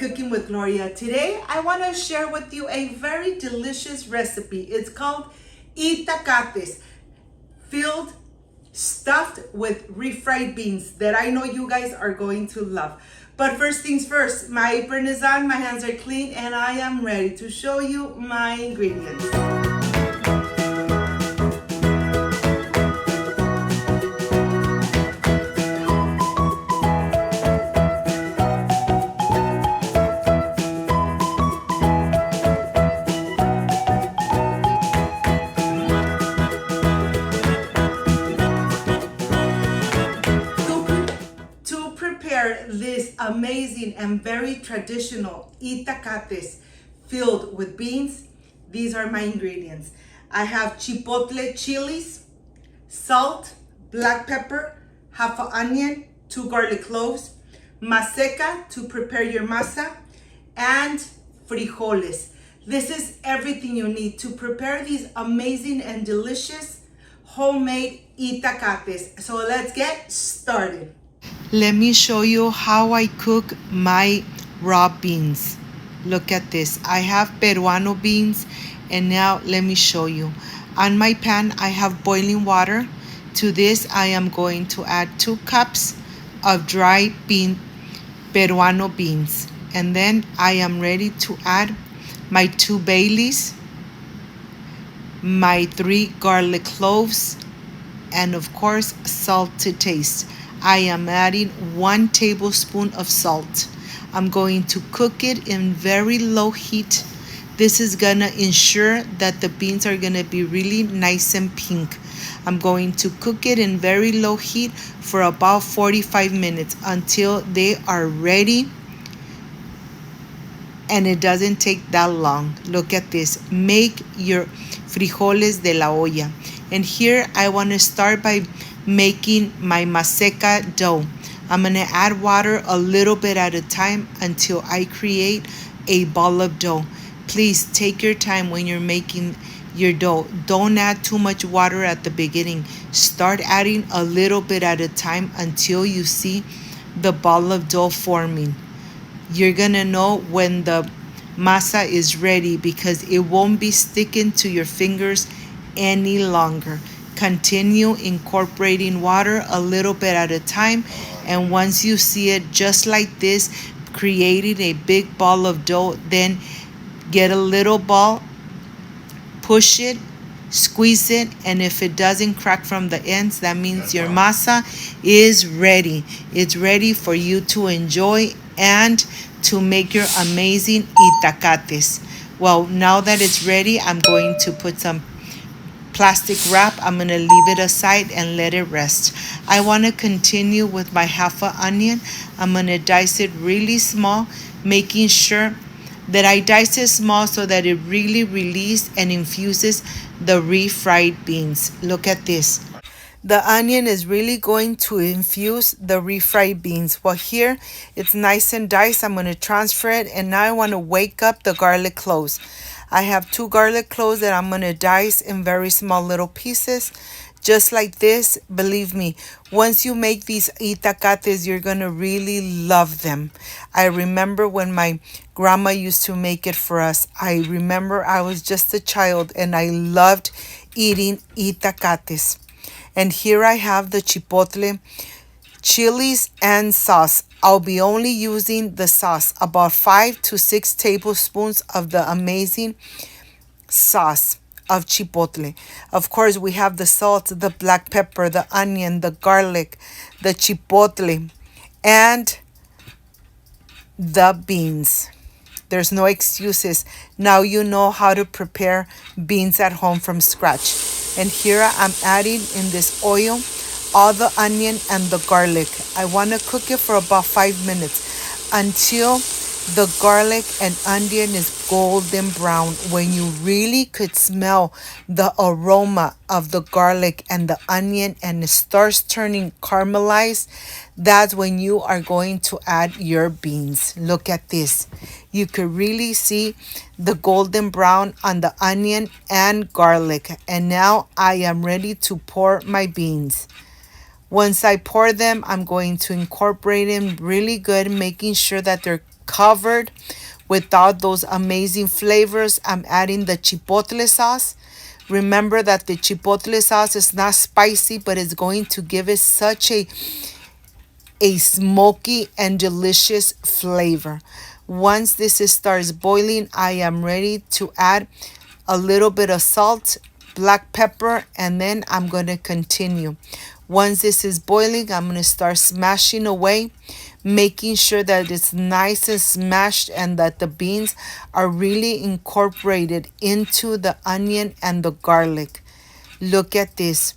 Cooking with Gloria. Today I want to share with you a very delicious recipe. It's called Itacates Filled, stuffed with refried beans that I know you guys are going to love. But first things first, my apron is on, my hands are clean, and I am ready to show you my ingredients. This amazing and very traditional Itacates filled with beans, these are my ingredients. I have chipotle chilies, salt, black pepper, half an onion, 2 garlic cloves, Maseca to prepare your masa, and frijoles. This is everything you need to prepare these amazing and delicious homemade Itacates. So let's get started. Let me show you how I cook my raw beans. Look at this. I have Peruano beans, and now let me show you. On my pan, I have boiling water. To this, I am going to add 2 cups of dry Peruano beans. And then I am ready to add my 2 bay leaves, my 3 garlic cloves, and of course, salt to taste. I am adding 1 tablespoon of salt. I'm going to cook it in very low heat. This is gonna ensure that the beans are gonna be really nice and pink. I'm going to cook it in very low heat for about 45 minutes until they are ready. And it doesn't take that long. Look at this. Make your frijoles de la olla. And here I want to start by making my Maseca dough. I'm going to add water a little bit at a time until I create a ball of dough. Please take your time when you're making your dough. Don't add too much water at the beginning. Start adding a little bit at a time until you see the ball of dough forming. You're going to know when the masa is ready because it won't be sticking to your fingers any longer. Continue incorporating water a little bit at a time, and once you see it just like this, creating a big ball of dough, then get a little ball, push it, squeeze it, and if it doesn't crack from the ends, that means your masa is ready. It's ready for you to enjoy and to make your amazing Itacates. Well, now that it's ready, I'm going to put some plastic wrap. I'm going to leave it aside and let it rest. I want to continue with my half an onion. I'm going to dice it really small, making sure that I dice it small so that it really releases and infuses the refried beans. Look at this. The onion is really going to infuse the refried beans. Well, here it's nice and diced. I'm going to transfer it, and now I want to wake up the garlic cloves. I have 2 garlic cloves that I'm going to dice in very small little pieces, just like this. Believe me, once you make these Itacates, you're going to really love them. I remember when my grandma used to make it for us. I remember I was just a child and I loved eating Itacates. And here I have the chipotle, chilies, and sauce. I'll be only using the sauce, about 5 to 6 tablespoons of the amazing sauce of chipotle. Of course, we have the salt, the black pepper, the onion, the garlic, the chipotle, and the beans. There's no excuses. Now you know how to prepare beans at home from scratch. And here I'm adding in this oil all the onion and the garlic. I want to cook it for about 5 minutes until the garlic and onion is golden brown. When you really could smell the aroma of the garlic and the onion and it starts turning caramelized, that's when you are going to add your beans. Look at this. You could really see the golden brown on the onion and garlic. And now I am ready to pour my beans. Once I pour them, I'm going to incorporate them really good, making sure that they're covered with all those amazing flavors. I'm adding the chipotle sauce. Remember that the chipotle sauce is not spicy, but it's going to give it such a smoky and delicious flavor. Once starts boiling, I am ready to add a little bit of salt, black pepper, and then I'm going to continue. Once this is boiling, I'm going to start smashing away, making sure that it's nice and smashed and that the beans are really incorporated into the onion and the garlic. Look at this.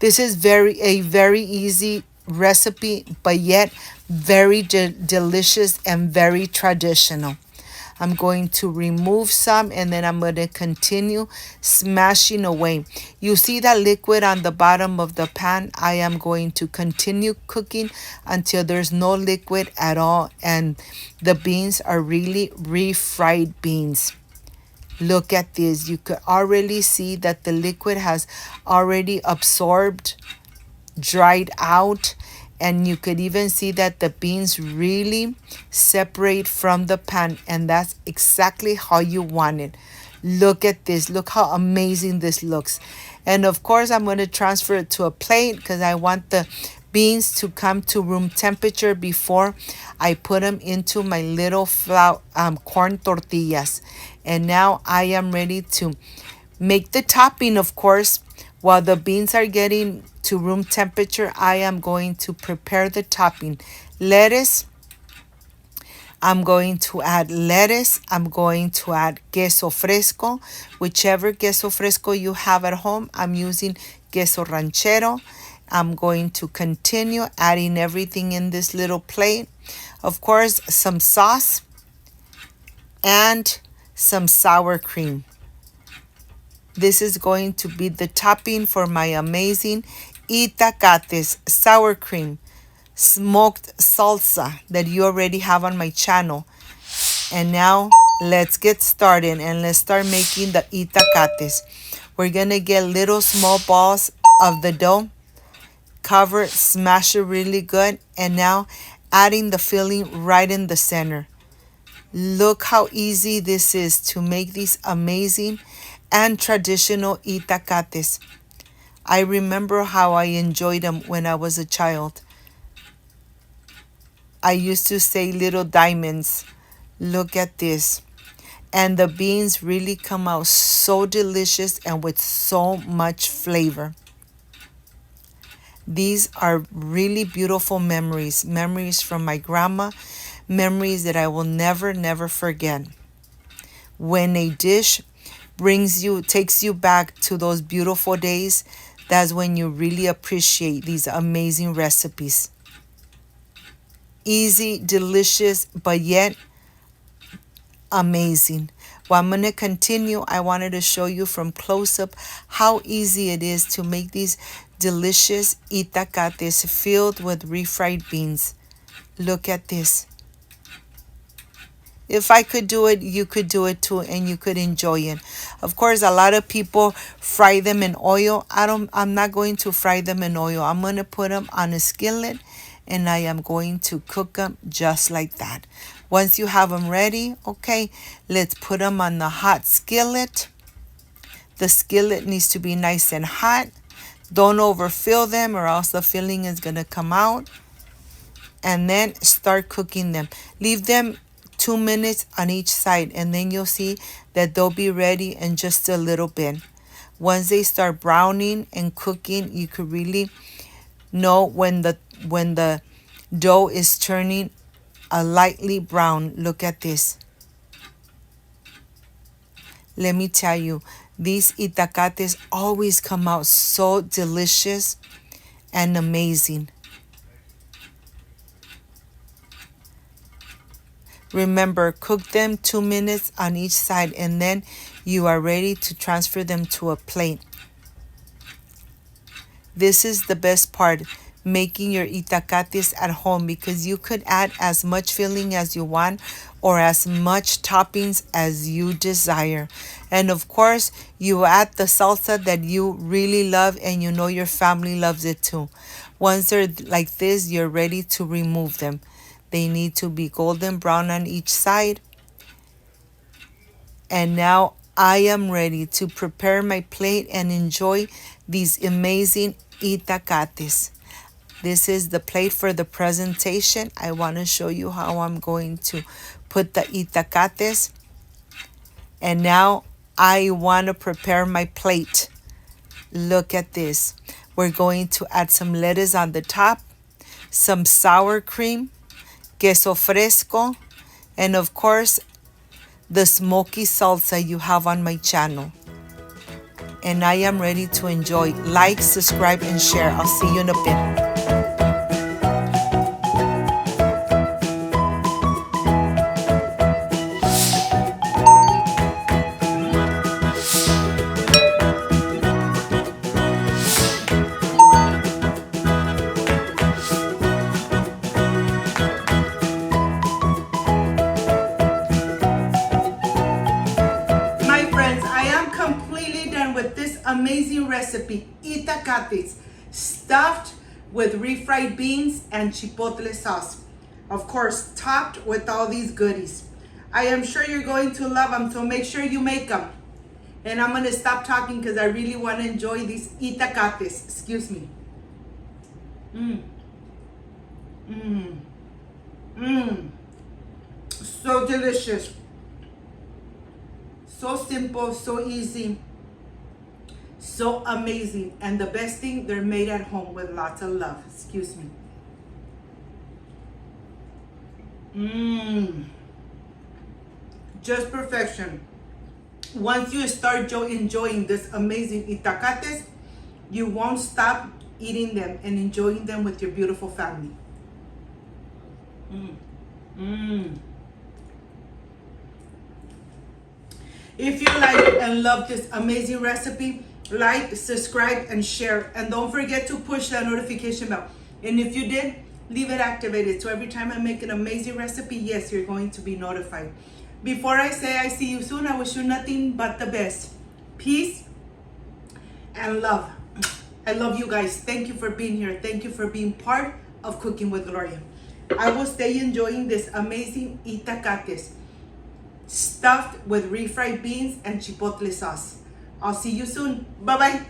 This is a very easy recipe, but yet very delicious and very traditional. I'm going to remove some and then I'm going to continue smashing away. You see that liquid on the bottom of the pan? I am going to continue cooking until there's no liquid at all and the beans are really refried beans. Look at this. You could already see that the liquid has already absorbed, dried out, and you could even see that the beans really separate from the pan, and that's exactly how you want it. Look at this. Look how amazing this looks. And of course, I'm going to transfer it to a plate because I want the beans to come to room temperature before I put them into my little corn tortillas. And now I am ready to make the topping. Of course, while the beans are getting to room temperature, I am going to prepare the topping. Lettuce. I'm going to add lettuce. I'm going to add queso fresco. Whichever queso fresco you have at home, I'm using queso ranchero. I'm going to continue adding everything in this little plate. Of course, some sauce and some sour cream. This is going to be the topping for my amazing Itacates sour cream smoked salsa that you already have on my channel. And now let's get started and let's start making the Itacates. We're going to get little small balls of the dough, cover it, smash it really good, and now adding the filling right in the center. Look how easy this is to make these amazing and traditional Itacates. I remember how I enjoyed them when I was a child. I used to say little diamonds. Look at this. And the beans really come out so delicious and with so much flavor. These are really beautiful memories. Memories from my grandma. Memories that I will never forget. When a dish takes you back to those beautiful days, that's when you really appreciate these amazing recipes. Easy, delicious, but yet amazing. Well, I'm going to continue. I wanted to show you from close up how easy it is to make these delicious itacates filled with refried beans. Look at this. If I could do it, you could do it too, and you could enjoy it. Of course, a lot of people fry them in oil. I'm not going to fry them in oil. I'm going to put them on a skillet, and I am going to cook them just like that. Once you have them ready, okay, let's put them on the hot skillet. The skillet needs to be nice and hot. Don't overfill them or else the filling is going to come out. And then start cooking them. Leave them 2 minutes on each side, and then you'll see that they'll be ready in just a little bit. Once they start browning and cooking, you could really know when the dough is turning a lightly brown. Look at this. Let me tell you, these itacates always come out so delicious and amazing. Remember, cook them 2 minutes on each side, and then you are ready to transfer them to a plate. This is the best part, making your itacates at home, because you could add as much filling as you want or as much toppings as you desire. And of course, you add the salsa that you really love and you know your family loves it too. Once they're like this, you're ready to remove them. They need to be golden brown on each side. And now I am ready to prepare my plate and enjoy these amazing itacates. This is the plate for the presentation. I want to show you how I'm going to put the itacates. And now I want to prepare my plate. Look at this. We're going to add some lettuce on the top, some sour cream, queso fresco, and of course, the smoky salsa you have on my channel. And I am ready to enjoy. Like, subscribe, and share. I'll see you in a bit. With this amazing recipe, Itacates, stuffed with refried beans and chipotle sauce. Of course, topped with all these goodies. I am sure you're going to love them, so make sure you make them. And I'm going to stop talking because I really want to enjoy these Itacates. Excuse me. So delicious. So simple, so easy. So amazing. And the best thing, they're made at home with lots of love. Excuse me. Just perfection. Once you start enjoying this amazing itacates, you won't stop eating them and enjoying them with your beautiful family. If you like and love this amazing recipe, like, subscribe, and share. And don't forget to push that notification bell. And if you did, leave it activated. So every time I make an amazing recipe, yes, you're going to be notified. Before I say I see you soon, I wish you nothing but the best. Peace and love. I love you guys. Thank you for being here. Thank you for being part of Cooking with Gloria. I will stay enjoying this amazing itacates, stuffed with refried beans and chipotle sauce. I'll see you soon. Bye-bye.